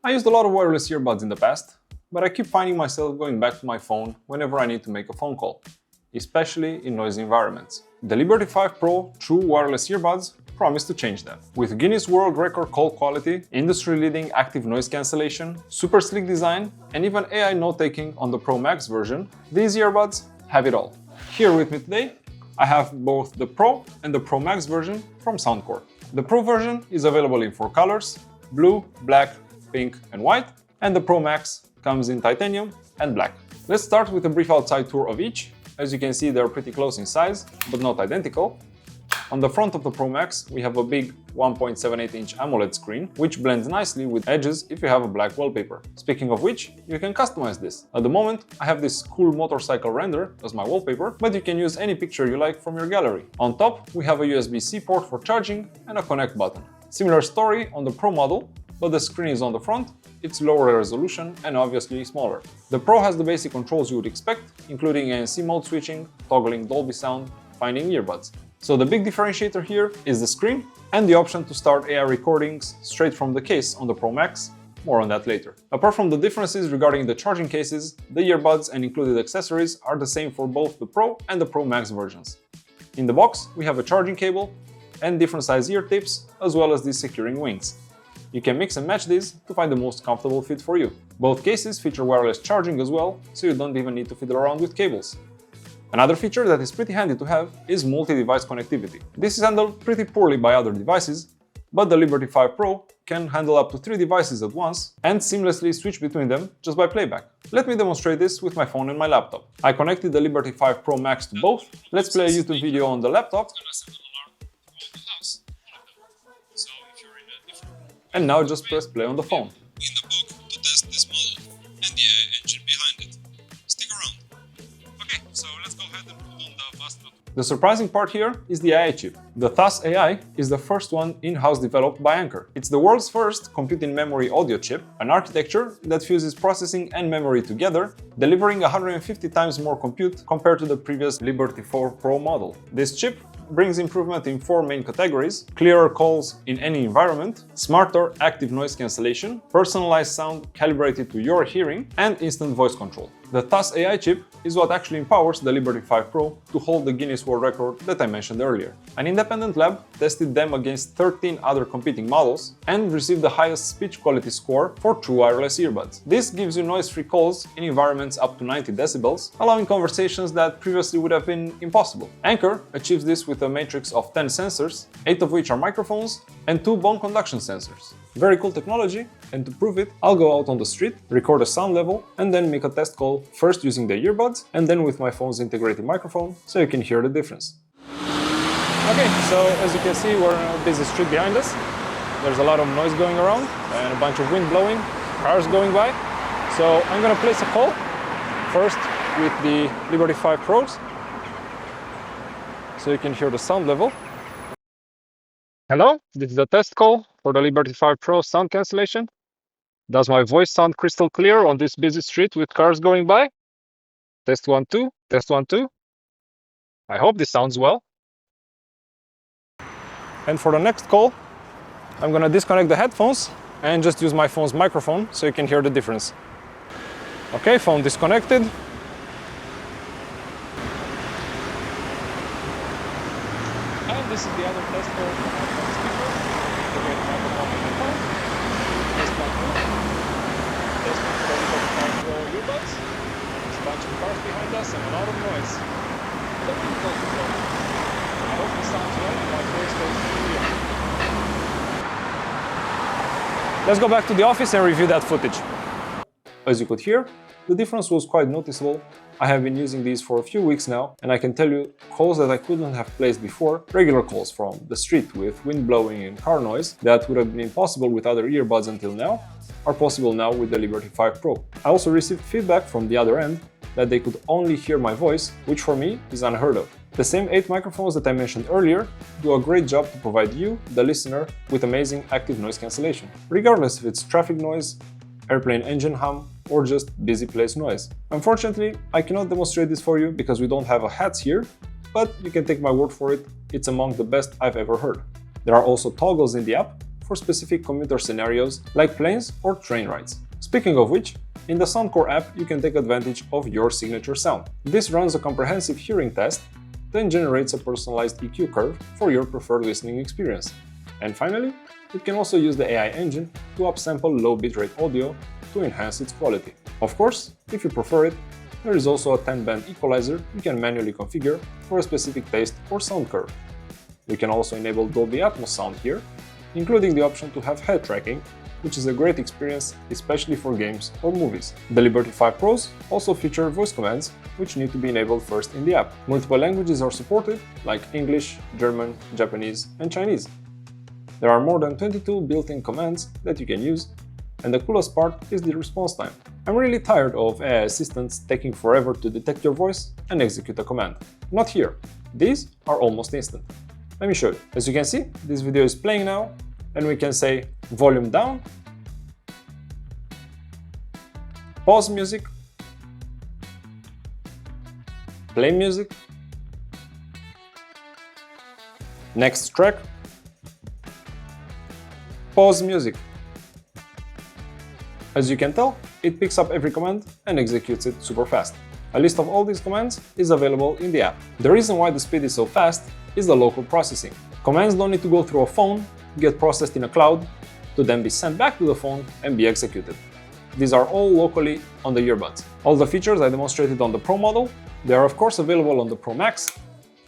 I used a lot of wireless earbuds in the past, but I keep finding myself going back to my phone whenever I need to make a phone call, especially in noisy environments. The Liberty 5 Pro True Wireless Earbuds promise to change that. With Guinness World Record call quality, industry-leading active noise cancellation, super sleek design, and even AI note-taking on the Pro Max version, these earbuds have it all. Here with me today, I have both the Pro and the Pro Max version from Soundcore. The Pro version is available in 4 colors: blue, black, pink, and white, and the Pro Max comes in titanium and black. Let's start with a brief outside tour of each. As you can see, they're pretty close in size, but not identical. On the front of the Pro Max, we have a big 1.78-inch AMOLED screen, which blends nicely with edges if you have a black wallpaper. Speaking of which, you can customize this. At the moment, I have this cool motorcycle render as my wallpaper, but you can use any picture you like from your gallery. On top, we have a USB-C port for charging and a connect button. Similar story on the Pro model, but the screen is on the front, it's lower resolution and obviously smaller. The Pro has the basic controls you would expect, including ANC mode switching, toggling Dolby sound, finding earbuds. So the big differentiator here is the screen and the option to start AI recordings straight from the case on the Pro Max. More on that later. Apart from the differences regarding the charging cases, the earbuds and included accessories are the same for both the Pro and the Pro Max versions. In the box, we have a charging cable and different size ear tips, as well as these securing wings. You can mix and match these to find the most comfortable fit for you. Both cases feature wireless charging as well, so you don't even need to fiddle around with cables. Another feature that is pretty handy to have is multi-device connectivity. This is handled pretty poorly by other devices, but the Liberty 5 Pro can handle up to 3 devices at once and seamlessly switch between them just by playback. Let me demonstrate this with my phone and my laptop. I connected the Liberty 5 Pro Max to both. Let's play a YouTube video on the laptop. And now just press play on the phone. In the book to test this model and the AI engine behind it. Stick around. Okay, so let's go ahead and put on the bus. The surprising part here is the AI chip. The TUS AI is the first one in-house developed by Anker. It's the world's first compute-in-memory audio chip, an architecture that fuses processing and memory together, delivering 150 times more compute compared to the previous Liberty 4 Pro model. This chip brings improvement in 4 main categories: clearer calls in any environment, smarter active noise cancellation, personalized sound calibrated to your hearing, and instant voice control. The TUS AI chip is what actually empowers the Liberty 5 Pro to hold the Guinness World Record that I mentioned earlier. An independent lab tested them against 13 other competing models and received the highest speech quality score for true wireless earbuds. This gives you noise-free calls in environments up to 90 decibels, allowing conversations that previously would have been impossible. Anker achieves this with a matrix of 10 sensors, 8 of which are microphones, and 2 bone conduction sensors. Very cool technology, and to prove it, I'll go out on the street, record a sound level, and then make a test call, first using the earbuds, and then with my phone's integrated microphone, so you can hear the difference. Okay, so as you can see, we're on a busy street behind us. There's a lot of noise going around, and a bunch of wind blowing, cars going by. So I'm gonna place a call, first with the Liberty 5 Pros, so you can hear the sound level. Hello, this is a test call for the Liberty 5 Pro sound cancellation. Does my voice sound crystal clear on this busy street with cars going by? Test 1, 2, test 1, 2. I hope this sounds well. And for the next call, I'm gonna disconnect the headphones and just use my phone's microphone so you can hear the difference. Okay, phone disconnected. And this is the other test call for my phone speaker. Integrate microphone in the phone. Test 1, 2. Test for the Liberty 5 Pro earbuds. There's a bunch of cars behind us and a lot of noise. The wind goes to blow. I hope this sounds well and my voice goes clear. Let's go back to the office and review that footage. As you could hear, the difference was quite noticeable. I have been using these for a few weeks now, and I can tell you, calls that I couldn't have placed before, regular calls from the street with wind blowing and car noise that would have been impossible with other earbuds until now, are possible now with the Liberty 5 Pro. I also received feedback from the other end that they could only hear my voice, which for me is unheard of. The same 8 microphones that I mentioned earlier do a great job to provide you, the listener, with amazing active noise cancellation, regardless if it's traffic noise, airplane engine hum, or just busy place noise. Unfortunately, I cannot demonstrate this for you because we don't have a hats here, but you can take my word for it, it's among the best I've ever heard. There are also toggles in the app for specific commuter scenarios like planes or train rides. Speaking of which, in the Soundcore app you can take advantage of your signature sound. This runs a comprehensive hearing test, then generates a personalized EQ curve for your preferred listening experience. And finally, it can also use the AI engine to upsample low bitrate audio to enhance its quality. Of course, if you prefer it, there is also a 10-band equalizer you can manually configure for a specific taste or sound curve. We can also enable Dolby Atmos sound here, including the option to have head tracking, which is a great experience, especially for games or movies. The Liberty 5 Pros also feature voice commands, which need to be enabled first in the app. Multiple languages are supported, like English, German, Japanese, and Chinese. There are more than 22 built-in commands that you can use, and the coolest part is the response time. I'm really tired of AI assistants taking forever to detect your voice and execute a command. Not here. These are almost instant. Let me show you. As you can see, this video is playing now, and we can say volume down, pause music, play music, next track, pause music. As you can tell, it picks up every command and executes it super fast. A list of all these commands is available in the app. The reason why the speed is so fast is the local processing. Commands don't need to go through a phone, get processed in a cloud, to then be sent back to the phone and be executed. These are all locally on the earbuds. All the features I demonstrated on the Pro model, they are of course available on the Pro Max,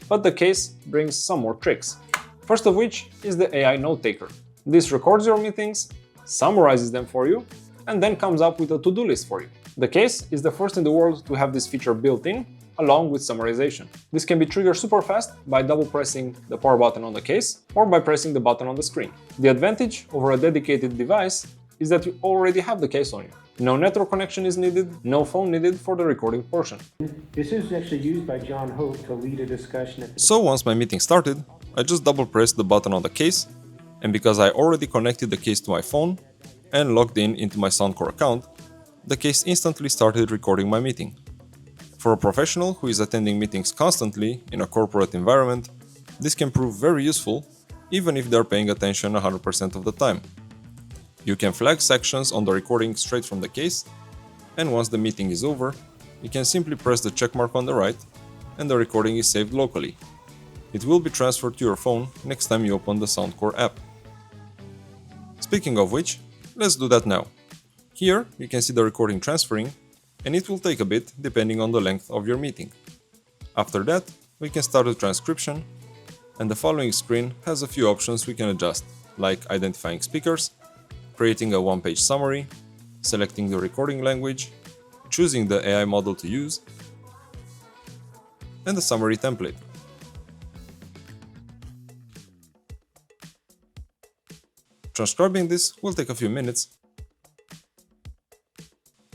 but the case brings some more tricks. First of which is the AI note taker. This records your meetings, summarizes them for you, and then comes up with a to-do list for you. The case is the first in the world to have this feature built in, along with summarization. This can be triggered super fast by double pressing the power button on the case or by pressing the button on the screen. The advantage over a dedicated device is that you already have the case on you. No network connection is needed, no phone needed for the recording portion. This is actually used by John Hope to lead a discussion. So once my meeting started, I just double pressed the button on the case, and because I already connected the case to my phone and logged in into my Soundcore account, the case instantly started recording my meeting. For a professional who is attending meetings constantly in a corporate environment, this can prove very useful, even if they're paying attention 100% of the time. You can flag sections on the recording straight from the case, and once the meeting is over, you can simply press the checkmark on the right, and the recording is saved locally. It will be transferred to your phone next time you open the Soundcore app. Speaking of which, let's do that now. Here you can see the recording transferring, and it will take a bit depending on the length of your meeting. After that, we can start the transcription, and the following screen has a few options we can adjust, like identifying speakers, creating a one-page summary, selecting the recording language, choosing the AI model to use, and the summary template. Transcribing this will take a few minutes,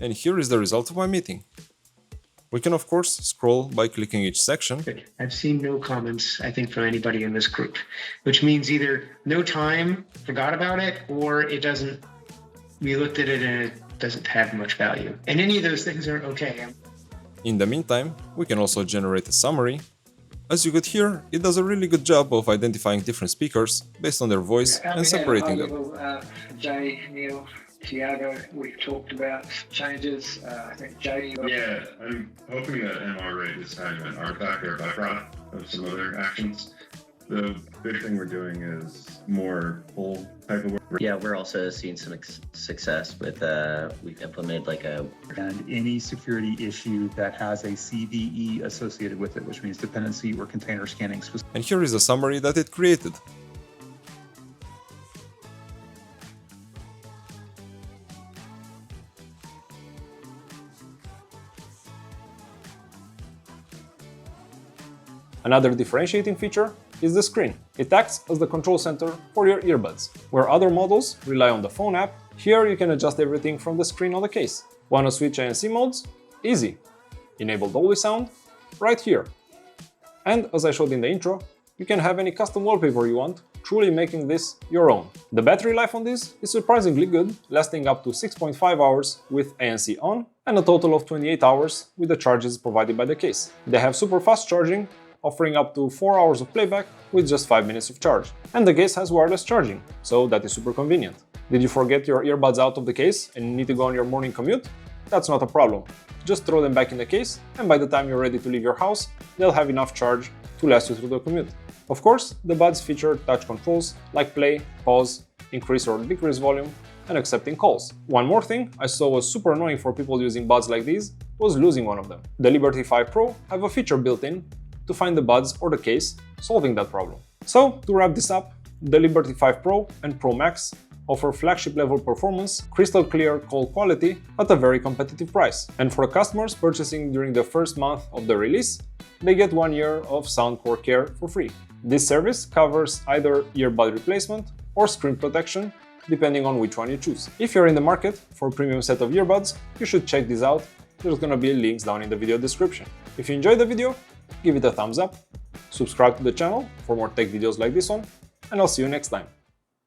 and here is the result of my meeting. We can of course scroll by clicking each section. I've seen no comments, I think, from anybody in this group, which means either no time, forgot about it, or we looked at it and it doesn't have much value. And any of those things are okay. In the meantime, we can also generate a summary. As you could hear, it does a really good job of identifying different speakers based on their voice and separating them. Jay, Neil, Tiago, we've talked about changes. I think Jay. Yeah, I'm hoping that MR rate is kind of an artifact or a byproduct of some other actions. The big thing we're doing is more pull type of work. Yeah, we're also seeing some success with, we've implemented like and any security issue that has a CVE associated with it, which means dependency or container scanning. And here is a summary that it created. Another differentiating feature is the screen. It acts as the control center for your earbuds. Where other models rely on the phone app, here you can adjust everything from the screen on the case. Want to switch ANC modes? Easy. Enable Dolby sound? Right here. And as I showed in the intro, you can have any custom wallpaper you want, truly making this your own. The battery life on this is surprisingly good, lasting up to 6.5 hours with ANC on, and a total of 28 hours with the charges provided by the case. They have super fast charging offering up to 4 hours of playback with just 5 minutes of charge. And the case has wireless charging, so that is super convenient. Did you forget your earbuds out of the case and need to go on your morning commute? That's not a problem. Just throw them back in the case, and by the time you're ready to leave your house, they'll have enough charge to last you through the commute. Of course, the buds feature touch controls like play, pause, increase or decrease volume, and accepting calls. One more thing I saw was super annoying for people using buds like these was losing one of them. The Liberty 5 Pro have a feature built in to find the buds or the case, solving that problem. So, to wrap this up, the Liberty 5 Pro and Pro Max offer flagship-level performance, crystal clear call quality at a very competitive price. And for customers purchasing during the first month of the release, they get 1 year of soundcore care for free. This service covers either earbud replacement or screen protection, depending on which one you choose. If you're in the market for a premium set of earbuds, you should check this out. There's gonna be links down in the video description. If you enjoyed the video, give it a thumbs up, subscribe to the channel for more tech videos like this one, and I'll see you next time.